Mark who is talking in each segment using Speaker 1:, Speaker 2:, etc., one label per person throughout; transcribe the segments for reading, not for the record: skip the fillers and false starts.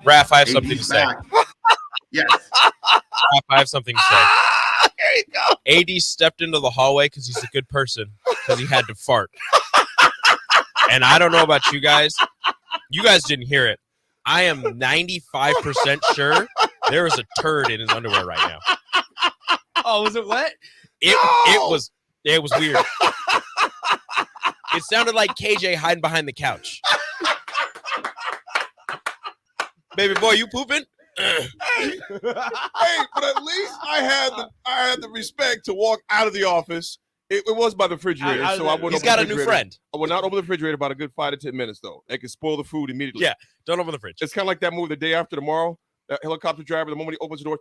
Speaker 1: Raff, I have something to say.
Speaker 2: Yes.
Speaker 1: Raff, I have something to say.
Speaker 3: There you go.
Speaker 1: AD stepped into the hallway because he's a good person, because he had to fart. And I don't know about you guys. You guys didn't hear it. I am 95% sure there was a turd in his underwear right now.
Speaker 3: Oh, was it wet?
Speaker 1: It was weird. It sounded like KJ hiding behind the couch. Baby boy, you pooping?
Speaker 4: Hey, but at least I had the respect to walk out of the office. It was by the refrigerator, so I went.
Speaker 1: He's got a new friend.
Speaker 4: I would not open the refrigerator about a good 5 to 10 minutes, though. It can spoil the food immediately.
Speaker 1: Yeah, don't open the fridge.
Speaker 4: It's kind of like that movie, The Day After Tomorrow. That helicopter driver, the moment he opens the door,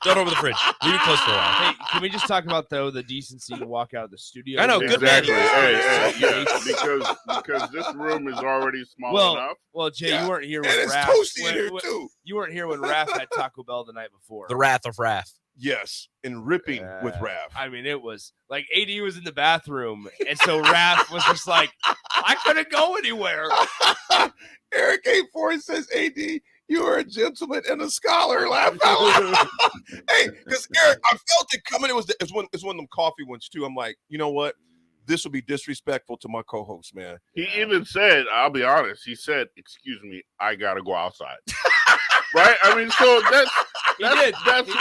Speaker 1: don't open the fridge. Leave it closed for a while.
Speaker 3: Hey, can we just talk about though the decency to walk out of the studio?
Speaker 1: I know, good man.
Speaker 5: Because this room is already small enough.
Speaker 3: Well, Jay, you weren't here when
Speaker 4: and it's
Speaker 3: Raff.
Speaker 4: toasty in here too.
Speaker 3: You weren't here when Raff had Taco Bell the night before.
Speaker 1: The wrath of Raff.
Speaker 4: Yes, and ripping with Raff.
Speaker 3: I mean, it was like AD was in the bathroom, and so Raff was just like, I couldn't go anywhere.
Speaker 4: Eric A4 says, AD, you are a gentleman and a scholar. Laugh out loud. Hey, because Eric, I felt it coming. It's one of them coffee ones too. I'm like, you know what? This will be disrespectful to my co-host, man.
Speaker 5: He even said, I'll be honest, he said, excuse me, I got to go outside. Right? I mean, so that's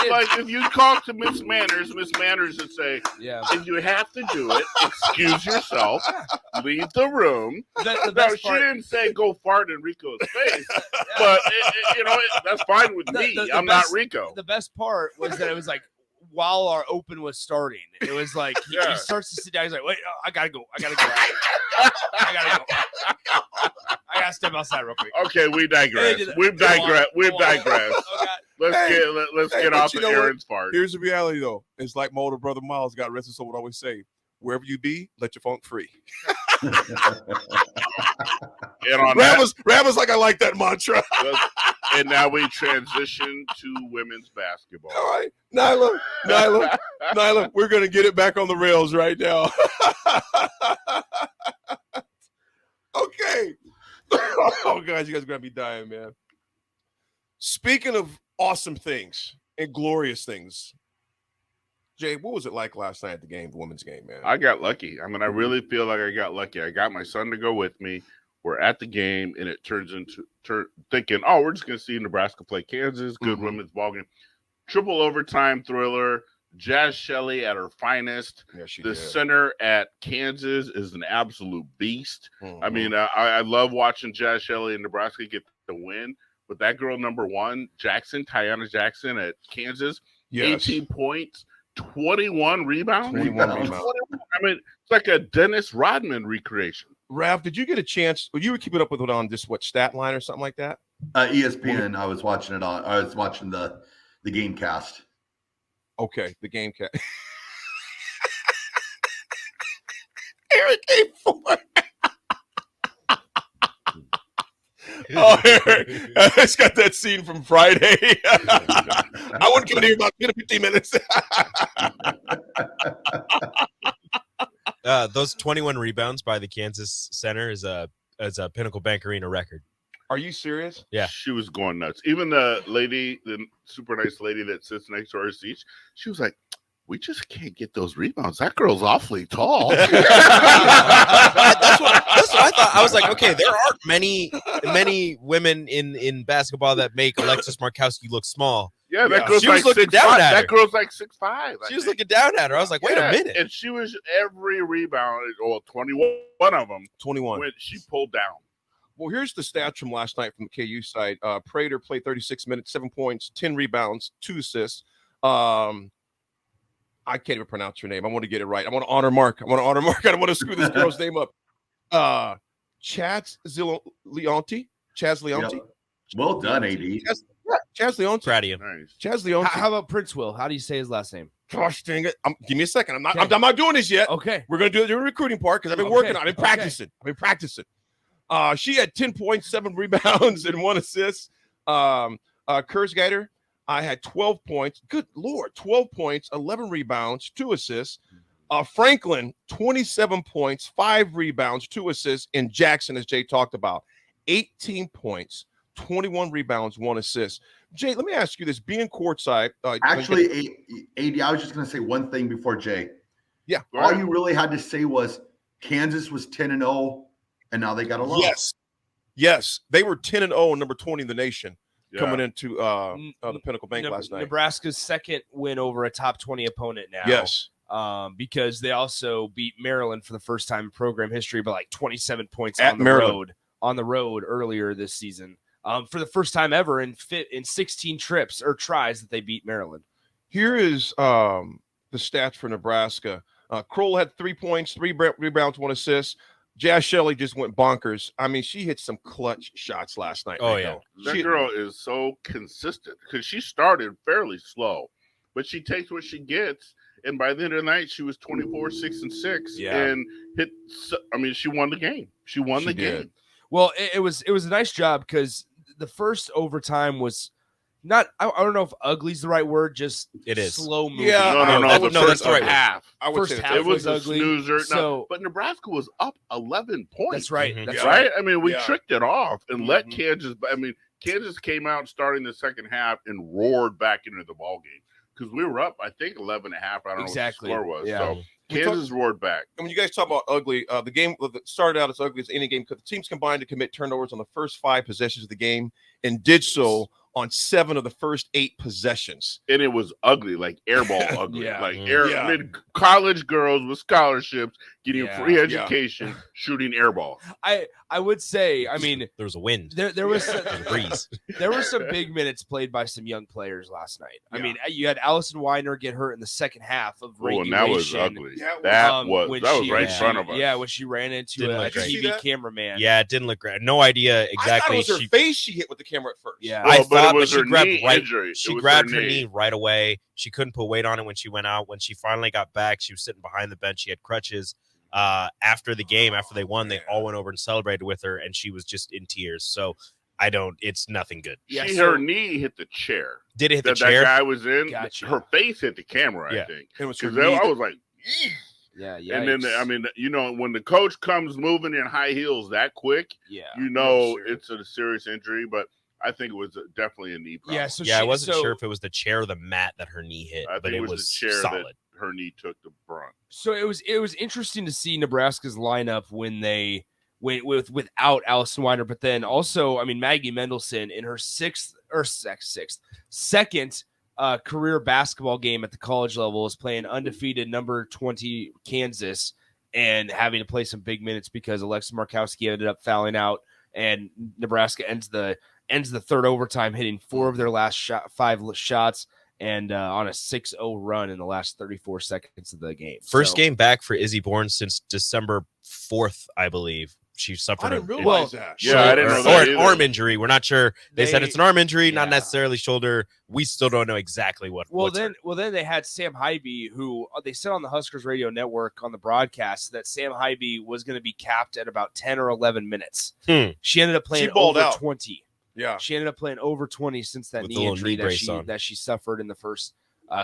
Speaker 5: like if you talk to Miss Manners would say, if you have to do it, excuse yourself, leave the room. She didn't say go fart in Rico's face, but that's fine with me. I'm not Rico.
Speaker 3: The best part was that it was like, while our open was starting, it was like he starts to sit down. He's like, "Wait, I gotta go. I gotta step outside real quick."
Speaker 5: Okay, we digress. We've digressed. Let's get off of Aaron's part.
Speaker 4: Here's the reality, though. It's like my older brother Miles, God rest his soul, would always say, "Wherever you be, let your funk free." Rav was like, I like that mantra.
Speaker 5: And now we transition to women's basketball.
Speaker 4: All right, Nyla, we're going to get it back on the rails right now. Okay. Oh, guys, you guys are going to be dying, man. Speaking of awesome things and glorious things, Jay, what was it like last night at the game, the women's game, man?
Speaker 5: I got lucky. I mean, I really feel like I got lucky. I got my son to go with me. We're at the game, and it turns into thinking, oh, we're just going to see Nebraska play Kansas. Good women's ball game. Triple overtime thriller. Jazz Shelley at her finest.
Speaker 4: Yeah, she
Speaker 5: the
Speaker 4: did.
Speaker 5: Center at Kansas is an absolute beast. I mean, I love watching Jazz Shelley and Nebraska get the win. But that girl, number one, Tiana Jackson at Kansas, 18 points, 21 rebounds.
Speaker 4: 21 rebounds.
Speaker 5: I mean, it's like a Dennis Rodman recreation.
Speaker 4: Ralph, did you get a chance? You were keeping up with it on this stat line or something like that?
Speaker 2: ESPN. I was watching it on. I was watching the game cast.
Speaker 4: Okay, the game cast. Eric A4. Oh, Eric, it's got that scene from Friday. I wouldn't give it here about 10 to 15 minutes.
Speaker 1: Those 21 rebounds by the Kansas Center is a Pinnacle Bank Arena record.
Speaker 4: Are you serious?
Speaker 1: Yeah.
Speaker 5: She was going nuts. Even the super nice lady that sits next to our seats, she was like, we just can't get those rebounds. That girl's awfully tall.
Speaker 1: That's what I thought. I was like, okay, there aren't many women in basketball that make Alexis Markowski look small.
Speaker 5: Yeah, that girl's
Speaker 1: she
Speaker 5: like
Speaker 1: was looking
Speaker 5: 6'5".
Speaker 1: down at her.
Speaker 5: That girl's like 6'5".
Speaker 1: She was looking down at her. I was like, wait a minute.
Speaker 5: And she was every rebound, or 21 of them.
Speaker 4: 21.
Speaker 5: When she pulled down.
Speaker 4: Well, here's the stats from last night from the KU side. Prater played 36 minutes, 7 points, 10 rebounds, 2 assists. I can't even pronounce her name. I want to get it right. I want to honor Mark. I don't want to screw this girl's name up. Chaz Leonti.
Speaker 2: Yep. Well done, AD.
Speaker 4: Chaz Leonti.
Speaker 1: Proud of you.
Speaker 5: Nice.
Speaker 4: Chaz Leonti.
Speaker 3: How about Prince Will? How do you say his last name?
Speaker 4: Gosh dang it. Give me a second. I'm not doing this yet.
Speaker 3: Okay.
Speaker 4: We're going to do the recruiting part because I've been working on it. I've been practicing. She had 10 points, 7 rebounds, and 1 assist. Kurzgater, I had 12 points. Good Lord, 12 points, 11 rebounds, 2 assists. Franklin, 27 points, 5 rebounds, 2 assists. And Jackson, as Jay talked about, 18 points, 21 rebounds, 1 assist. Jay, let me ask you this: being courtside,
Speaker 2: Actually, AD, I was just going to say one thing before Jay.
Speaker 4: Yeah.
Speaker 2: All you really had to say was Kansas was 10-0, and now they got a loss.
Speaker 4: Yes, they were 10-0, number 20 in the nation, coming into the Pinnacle Bank last night.
Speaker 3: Nebraska's second win over a top 20 opponent now.
Speaker 4: Yes.
Speaker 3: Because they also beat Maryland for the first time in program history by like 27 points
Speaker 4: At
Speaker 3: on the
Speaker 4: Maryland.
Speaker 3: road earlier this season. For the first time ever in 16 trips or tries that they beat Maryland.
Speaker 4: Here is the stats for Nebraska. Kroll had 3 points, 3 rebounds, 1 assist. Jazz Shelley just went bonkers. I mean, she hit some clutch shots last night.
Speaker 1: Oh, yeah.
Speaker 5: That girl is so consistent because she started fairly slow, but she takes what she gets. And by the end of the night, she was 24, 6, and 6.
Speaker 3: Yeah.
Speaker 5: And she won the game. She won the game.
Speaker 3: Well, it was a nice job because the first overtime was not, I don't know if ugly is the right word, just
Speaker 1: it is
Speaker 3: slow moving.
Speaker 4: Yeah,
Speaker 5: No,
Speaker 1: that's the right
Speaker 5: half.
Speaker 4: I would
Speaker 3: First
Speaker 4: say
Speaker 3: half
Speaker 5: It was a
Speaker 3: ugly.
Speaker 5: snoozer.
Speaker 3: So,
Speaker 5: but Nebraska was up 11 points.
Speaker 3: that's right.
Speaker 1: Mhm.
Speaker 3: That's
Speaker 4: Yeah.
Speaker 3: right.
Speaker 5: Right? I mean, we
Speaker 4: Yeah.
Speaker 5: tricked it off and let
Speaker 4: Mhm.
Speaker 5: Kansas. I mean, Kansas came out starting the second half and roared back into the ball game because we were up, I think, 11 and a half. I don't
Speaker 3: Exactly.
Speaker 5: know what the score was.
Speaker 3: Yeah.
Speaker 5: So Kansas roared back.
Speaker 4: And when you guys talk about ugly, the game started out as ugly as any game because the teams combined to commit turnovers on the first 5 possessions of the game and did so on 7 of the first 8 possessions.
Speaker 5: And it was ugly, like airball ugly.
Speaker 3: Yeah.
Speaker 5: Like
Speaker 4: Yeah.
Speaker 5: I mean, college girls with scholarships getting
Speaker 3: Yeah.
Speaker 5: free education shooting airball.
Speaker 3: I would say, I mean,
Speaker 1: There was a wind.
Speaker 3: there was
Speaker 1: There was a breeze.
Speaker 3: there were some big minutes played by some young players last night. I
Speaker 4: Yeah.
Speaker 3: mean, you had Allison Weiner get hurt in the second half of
Speaker 5: Oh,
Speaker 3: regulation.
Speaker 5: and that was ugly.
Speaker 4: Yeah,
Speaker 5: That
Speaker 3: when
Speaker 5: was
Speaker 3: she-
Speaker 5: right
Speaker 3: when
Speaker 5: in front
Speaker 3: she-
Speaker 5: of us.
Speaker 3: Yeah, when she ran into
Speaker 1: Didn't
Speaker 3: a
Speaker 1: look great.
Speaker 4: See
Speaker 3: TV
Speaker 4: that?
Speaker 3: cameraman.
Speaker 1: Yeah, it didn't look great. No idea
Speaker 4: I thought
Speaker 1: exactly.
Speaker 4: it was her face she hit with the camera at first.
Speaker 3: Yeah.
Speaker 1: I
Speaker 5: Well, but
Speaker 1: thought,
Speaker 5: it was
Speaker 1: but she
Speaker 5: her
Speaker 1: grabbed
Speaker 5: knee
Speaker 1: right.
Speaker 5: injury. It
Speaker 1: She
Speaker 5: was
Speaker 1: grabbed
Speaker 5: her
Speaker 1: her
Speaker 5: knee.
Speaker 1: knee right away. She couldn't put weight on it when she went out. When she finally got back, she was sitting behind the bench. She had crutches. After the game, after they won, they all went over and celebrated with her, and she was just in tears. So it's nothing good.
Speaker 3: Yeah,
Speaker 5: Her knee hit the chair
Speaker 1: Did it hit the
Speaker 5: that
Speaker 1: chair?
Speaker 5: guy was in.
Speaker 3: Gotcha.
Speaker 5: Her face hit the camera,
Speaker 1: Yeah.
Speaker 5: I think.
Speaker 4: It was her
Speaker 5: Because
Speaker 4: knee.
Speaker 5: I was like, "Eek."
Speaker 3: Yeah.
Speaker 5: And then, I mean, when the coach comes moving in high heels that quick,
Speaker 3: yeah.
Speaker 5: it's a serious injury, but I think it was definitely a knee problem.
Speaker 3: Yeah. So
Speaker 1: I wasn't
Speaker 3: so,
Speaker 1: sure if it was the chair or the mat that her knee hit,
Speaker 5: I
Speaker 1: but
Speaker 5: think
Speaker 1: it
Speaker 5: was
Speaker 1: was
Speaker 5: the chair
Speaker 1: solid.
Speaker 5: that her knee took the brunt.
Speaker 3: So it was interesting to see Nebraska's lineup when they went without Allison Weiner, but then also, I mean, Maggie Mendelson in her second career basketball game at the college level is playing undefeated number 20 Kansas and having to play some big minutes because Alexa Markowski ended up fouling out, and Nebraska ends the third overtime hitting 4 of their last 5 shots and on a 6-0 run in the last 34 seconds of the game.
Speaker 1: First game back for Izzy Bourne since December 4th, I believe. She suffered
Speaker 4: I didn't
Speaker 1: a
Speaker 4: realize that.
Speaker 5: Yeah, I didn't know
Speaker 1: or
Speaker 5: that
Speaker 1: an
Speaker 5: either.
Speaker 1: arm injury. We're not sure. They said it's an arm injury, not
Speaker 3: Yeah.
Speaker 1: necessarily shoulder. We still don't know exactly what. what's hurt.
Speaker 3: Then they had Sam Hybe, who they said on the Huskers radio network on the broadcast that Sam Hybe was going to be capped at about 10 or 11 minutes. She ended up playing
Speaker 4: balled
Speaker 3: over
Speaker 4: out.
Speaker 3: 20.
Speaker 4: Yeah.
Speaker 3: She ended up playing over 20 since that
Speaker 1: With the
Speaker 3: knee
Speaker 1: little
Speaker 3: injury
Speaker 1: knee brace on.
Speaker 3: that she suffered in the first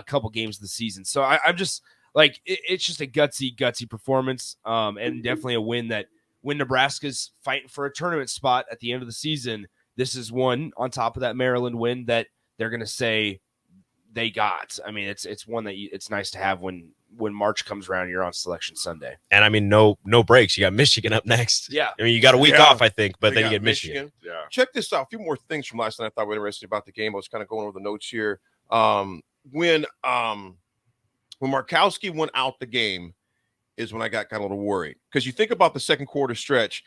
Speaker 3: couple games of the season. So I'm just like, it's just a gutsy performance, and definitely a win that when Nebraska's fighting for a tournament spot at the end of the season, this is one on top of that Maryland win that they're going to say they got. I mean, it's one that it's nice to have when March comes around, you're on Selection Sunday.
Speaker 1: And I mean, no breaks. You got Michigan up next.
Speaker 3: Yeah.
Speaker 1: I mean, you got a week
Speaker 4: Yeah.
Speaker 1: off, I think, but
Speaker 4: They
Speaker 1: then you
Speaker 4: got
Speaker 1: get Michigan.
Speaker 5: Yeah.
Speaker 4: Check this out. A few more things from last night I thought were interesting about the game. I was kind of going over the notes here. When Markowski went out the game is when I got kind of a little worried, because you think about the second quarter stretch.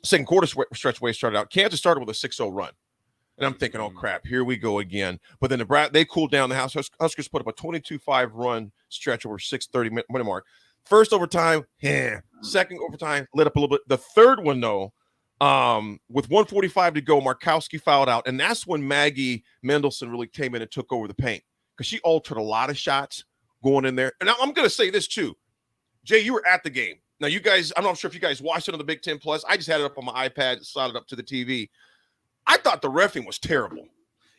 Speaker 4: Stretch where it started out. Kansas started with a 6-0 run. And I'm thinking, oh, crap, here we go again. But then they cooled down. The Huskers put up a 22-5 run stretch over 6:30 minute mark. First overtime, second overtime, lit up a little bit. The third one, though, with 1:45 to go, Markowski fouled out. And that's when Maggie Mendelson really came in and took over the paint, because she altered a lot of shots going in there. And I'm going to say this, too. Jay, you were at the game. Now, you guys, I'm not sure if you guys watched it on the Big Ten Plus. I just had it up on my iPad, slotted up to the TV. I thought the reffing was terrible.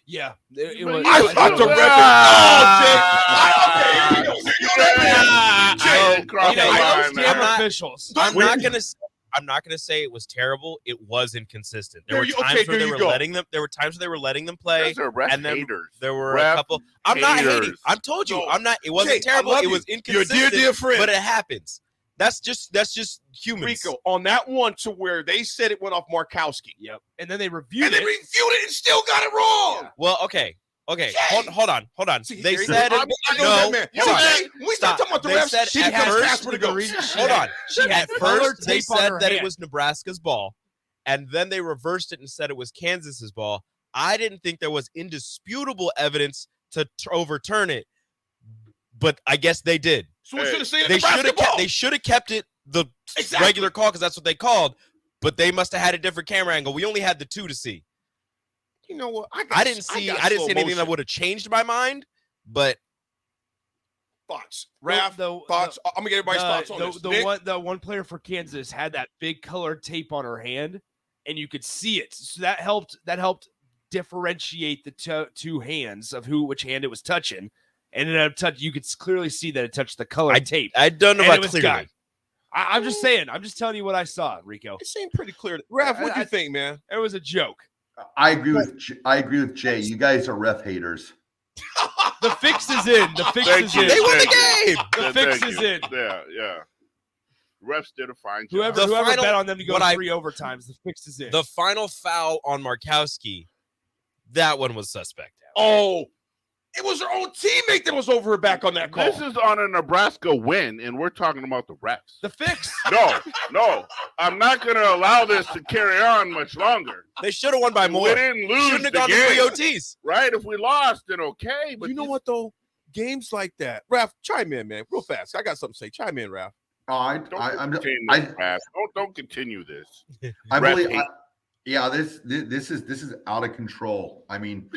Speaker 3: Yeah.
Speaker 4: I thought the reffing.
Speaker 5: Cross the line, man.
Speaker 3: Officials.
Speaker 1: I'm not gonna. I'm not going to say it was terrible. It was inconsistent. There
Speaker 4: There
Speaker 1: were
Speaker 4: you-
Speaker 1: times
Speaker 4: okay,
Speaker 1: where
Speaker 4: there
Speaker 1: they
Speaker 4: you
Speaker 1: were
Speaker 4: go.
Speaker 1: letting them. There were times where they were letting them play,
Speaker 5: Those are ref
Speaker 1: and then
Speaker 5: haters.
Speaker 1: there were
Speaker 5: Ref
Speaker 1: a couple. I'm not hating.
Speaker 5: haters.
Speaker 1: I'm told you.
Speaker 4: No.
Speaker 1: I'm not. It wasn't
Speaker 4: Jay, I
Speaker 1: terrible.
Speaker 4: love
Speaker 1: It
Speaker 4: you.
Speaker 1: was
Speaker 4: You're a
Speaker 1: inconsistent.
Speaker 4: dear friend.
Speaker 1: But it happens. That's just humans.
Speaker 4: Rico, on that one to where they said it went off Markowski.
Speaker 3: Yep. And then they reviewed
Speaker 4: And they
Speaker 3: it.
Speaker 4: reviewed it and still got it wrong.
Speaker 3: Yeah.
Speaker 1: Well, okay.
Speaker 4: Jay.
Speaker 1: Hold on.
Speaker 4: See,
Speaker 1: They
Speaker 4: there you
Speaker 1: said
Speaker 4: go.
Speaker 1: it.
Speaker 4: I know
Speaker 1: No,
Speaker 4: that man.
Speaker 1: hold on.
Speaker 4: Jay, when we start talking about the
Speaker 1: They
Speaker 4: refs,
Speaker 1: said
Speaker 4: she
Speaker 1: at
Speaker 4: has
Speaker 1: first-
Speaker 4: Casper to go.
Speaker 1: Hold on. At
Speaker 3: color
Speaker 1: first, they
Speaker 3: tape on
Speaker 1: said
Speaker 3: her
Speaker 1: that it
Speaker 3: hand.
Speaker 1: was Nebraska's ball, and then they reversed it and said it was Kansas's ball. I didn't think there was indisputable evidence to overturn it, but I guess they did.
Speaker 4: So we should have seen it.
Speaker 1: They should
Speaker 4: Nebraska
Speaker 1: have
Speaker 4: ball.
Speaker 1: they should have kept it the
Speaker 4: Exactly.
Speaker 1: regular call because that's what they called. But they must have had a different camera angle. We only had the 2 to see.
Speaker 4: You know what?
Speaker 1: I didn't see anything that would have changed my mind. But
Speaker 4: thoughts. Raff,
Speaker 3: The-
Speaker 4: thoughts. I'm gonna get everybody's thoughts on this. Nick?
Speaker 3: The one player for Kansas had that big colored tape on her hand, and you could see it. So that helped differentiate the two hands of which hand it was touching. And it you could clearly see that it touched the colored tape.
Speaker 1: I don't know
Speaker 3: And it
Speaker 1: about
Speaker 3: was
Speaker 1: clearly.
Speaker 3: gone. I'm just saying. I'm just telling you what I saw, Rico.
Speaker 4: It seemed pretty clear. Raff, what do you think, man?
Speaker 3: It was a joke.
Speaker 2: I agree with Jay. You guys are ref haters.
Speaker 3: The fix is in. The fix
Speaker 5: Thank
Speaker 3: is
Speaker 5: you.
Speaker 3: in.
Speaker 1: They won the
Speaker 5: Thank you.
Speaker 1: game.
Speaker 3: The
Speaker 5: Yeah,
Speaker 3: fix
Speaker 5: thank
Speaker 3: is
Speaker 5: you.
Speaker 3: in.
Speaker 5: Yeah. Refs did a fine job.
Speaker 3: Whoever
Speaker 1: The final-
Speaker 3: bet on them to go
Speaker 1: what I-
Speaker 3: 3 overtimes, the fix is in.
Speaker 1: The final foul on Markowski, that one was suspect.
Speaker 4: Oh, it was her own teammate that was over her back on that call.
Speaker 5: This is on a Nebraska win, and we're talking about the refs.
Speaker 3: The fix.
Speaker 5: No. I'm not going to allow this to carry on much longer.
Speaker 1: They should have won by more.
Speaker 5: We didn't lose
Speaker 1: Shouldn't have
Speaker 5: the
Speaker 1: gone to
Speaker 5: game,
Speaker 1: 3 OTs.
Speaker 5: right? If we lost, then okay. But
Speaker 4: you know what though? Games like that. Raff, chime in, man, real fast. I got something to say. Chime in, Raff.
Speaker 2: I'm
Speaker 5: Don't continue this.
Speaker 2: I
Speaker 5: Ref
Speaker 2: believe.
Speaker 5: hate.
Speaker 2: This is out of control. I mean,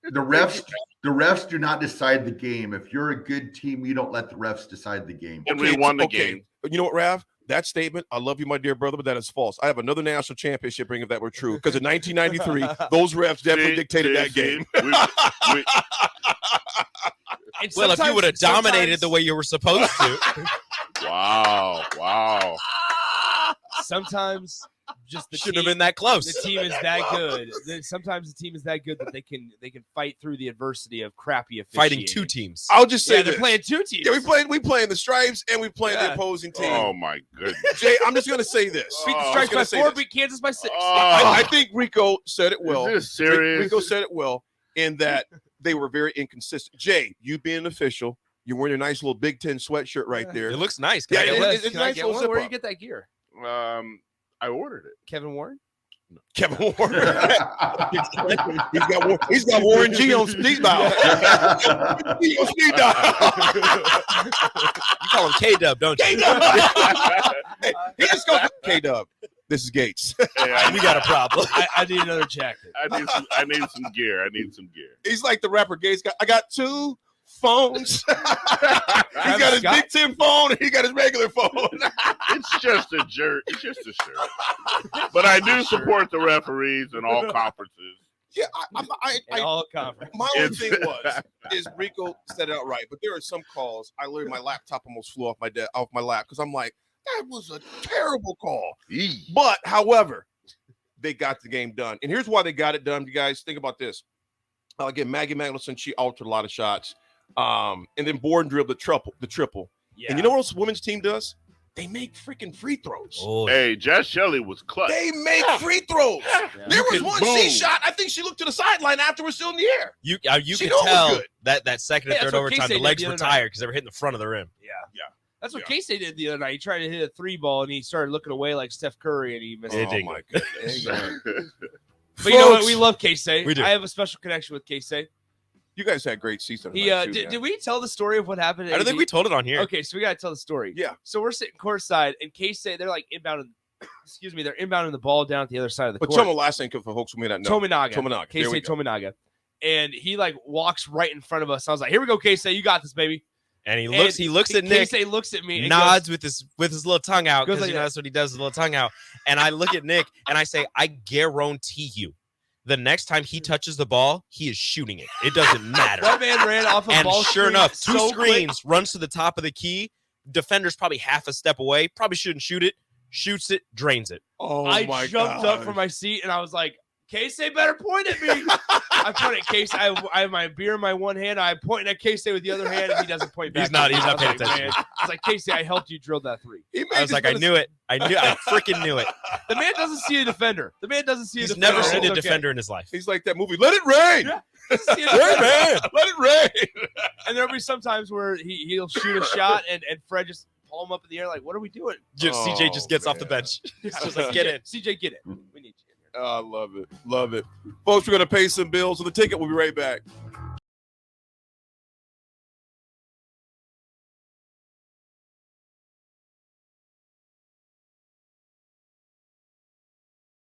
Speaker 2: the refs do not decide the game. If you're a good team, you don't let the refs decide the game.
Speaker 5: And we won the game.
Speaker 4: But you know what, Raff? That statement, I love you, my dear brother, but that is false. I have another national championship ring if that were true. Because in 1993, those refs definitely dictated that game.
Speaker 3: And
Speaker 1: Well, if you would have dominated the way you were supposed to.
Speaker 5: Wow.
Speaker 3: sometimes just the
Speaker 1: Shouldn't have
Speaker 3: team,
Speaker 1: been that close.
Speaker 3: the team is that good. Sometimes the team is that good that they can fight through the adversity of crappy officiating.
Speaker 1: Fighting 2 teams.
Speaker 4: I'll just say
Speaker 3: Yeah, they're
Speaker 4: this.
Speaker 3: playing 2 teams.
Speaker 4: Yeah, we play in the stripes and we play in the
Speaker 3: Yeah.
Speaker 4: opposing team.
Speaker 5: Oh my goodness.
Speaker 4: Jay, I'm just gonna say this.
Speaker 3: Beat the
Speaker 5: Oh,
Speaker 3: Stripes
Speaker 4: gonna
Speaker 3: by
Speaker 4: say
Speaker 3: 4,
Speaker 4: this.
Speaker 3: beat Kansas by 6.
Speaker 4: I think Rico said it well.
Speaker 5: Is this serious?
Speaker 4: Rico said it well in that they were very inconsistent. Jay, you being an official, you're wearing a nice little Big Ten sweatshirt right there.
Speaker 1: It looks nice.
Speaker 4: Yeah,
Speaker 1: Can I get
Speaker 4: it-
Speaker 1: one?
Speaker 4: it's
Speaker 3: Can I
Speaker 4: nice
Speaker 3: get
Speaker 4: little
Speaker 3: one?
Speaker 4: zip
Speaker 3: Where do you
Speaker 4: up.
Speaker 3: get that gear?
Speaker 5: I ordered it.
Speaker 3: Kevin Warren?
Speaker 4: Kevin Warren. he's got Warren G on speed dial. He on speed dial.
Speaker 1: You call him K-Dub, don't you?
Speaker 4: Hey, he just goes, K-Dub, this is Gates.
Speaker 5: Hey,
Speaker 1: We got a problem.
Speaker 3: I need another jacket.
Speaker 5: I need some gear.
Speaker 4: He's like the rapper Gates. I got 2 phones. He's got his
Speaker 3: Scott?
Speaker 4: Big Ten phone and he got his regular phone.
Speaker 5: It's just a jerk. It's just a shirt. But I do support the referees in all conferences.
Speaker 4: Yeah,
Speaker 3: In all conference.
Speaker 4: my only
Speaker 5: It's-
Speaker 4: thing is Rico said it outright, but there are some calls. I literally my laptop almost flew off my lap because I'm like, that was a terrible call.
Speaker 5: Eee.
Speaker 4: But however, they got the game done, and here's why they got it done. You guys think about this. Again, Maggie Magnuson, she altered a lot of shots, and then Borden dribbled the triple.
Speaker 3: Yeah.
Speaker 4: And you know what else women's team does? They make freaking free throws.
Speaker 1: Oh,
Speaker 5: Hey, Jess Shelley was clutch.
Speaker 4: They make free throws.
Speaker 3: Yeah.
Speaker 4: There was
Speaker 5: could
Speaker 4: one
Speaker 5: boom.
Speaker 4: she shot. I think she looked to the sideline after it was still in the air.
Speaker 1: you
Speaker 4: She
Speaker 1: could
Speaker 4: knew it was
Speaker 1: tell
Speaker 4: good.
Speaker 1: that second
Speaker 3: Hey,
Speaker 1: and
Speaker 3: that's
Speaker 1: third
Speaker 3: what
Speaker 1: overtime,
Speaker 3: Casey
Speaker 1: the
Speaker 3: did
Speaker 1: legs
Speaker 3: the
Speaker 1: were
Speaker 3: other night.
Speaker 1: tired because they were hitting the front of the rim.
Speaker 3: Yeah. That's what
Speaker 4: Yeah.
Speaker 3: Casey did the other night. He tried to hit a 3 ball and he started looking away like Steph Curry and he missed
Speaker 1: Yeah,
Speaker 3: it.
Speaker 1: did.
Speaker 4: my goodness.
Speaker 3: But you know what?
Speaker 4: Folks,
Speaker 3: We love Casey.
Speaker 1: We do.
Speaker 3: I have a special connection with Casey.
Speaker 4: you guys had great season.
Speaker 3: He
Speaker 4: tonight, too,
Speaker 3: did,
Speaker 4: man.
Speaker 3: did we tell the story of what happened? At
Speaker 1: I don't think
Speaker 3: AD?
Speaker 1: we told it on here.
Speaker 3: Okay, so we gotta tell the story.
Speaker 4: Yeah.
Speaker 3: So we're sitting courtside and Casey, they're like inbounding. Excuse me, they're inbounding the ball down at the other side of the
Speaker 4: But
Speaker 3: court.
Speaker 4: tell me the last thing for folks who may not know.
Speaker 3: Tominaga.
Speaker 4: Tominaga. There
Speaker 3: Casey
Speaker 4: we go.
Speaker 3: Tominaga. And he like walks right in front of us. I was like, "Here we go, Casey. You got this, baby."
Speaker 1: And he
Speaker 3: And
Speaker 1: looks at Nick,
Speaker 3: Casey looks at me and
Speaker 1: nods with his little tongue out
Speaker 3: Goes
Speaker 1: because
Speaker 3: like
Speaker 1: you know
Speaker 3: that.
Speaker 1: that's what he does, his little tongue out. And I look at Nick and I say, I guarantee you, the next time he touches the ball, he is shooting it. It doesn't matter.
Speaker 3: that man ran off a
Speaker 1: And
Speaker 3: ball
Speaker 1: sure
Speaker 3: screen
Speaker 1: enough, 2
Speaker 3: so quick.
Speaker 1: screens, runs to the top of the key. Defender's probably half a step away. Probably shouldn't shoot it. shoots it, drains it.
Speaker 4: Oh,
Speaker 3: I jumped up from my seat and I was like, Casey better point at me. I point at Casey. I have my beer in my one hand. I point at Casey with the other hand, and he doesn't point back.
Speaker 1: He's not paying attention.
Speaker 3: Man. I was like, Casey, I helped you drill that 3.
Speaker 1: I was like, I knew it. I freaking knew it.
Speaker 3: The man doesn't see a defender.
Speaker 1: He's never seen a defender in his life.
Speaker 4: He's like that movie, Let It Rain.
Speaker 3: Yeah.
Speaker 4: Hey, man, let it rain.
Speaker 3: And there'll be some times where he'll shoot a shot and Fred just pull him up in the air like, what are we doing?
Speaker 1: CJ just gets off the bench. He's just like, get in.
Speaker 3: CJ, get in. We need you in here.
Speaker 4: I love it. Love it. Folks, we're going to pay some bills on the ticket. We'll be right back.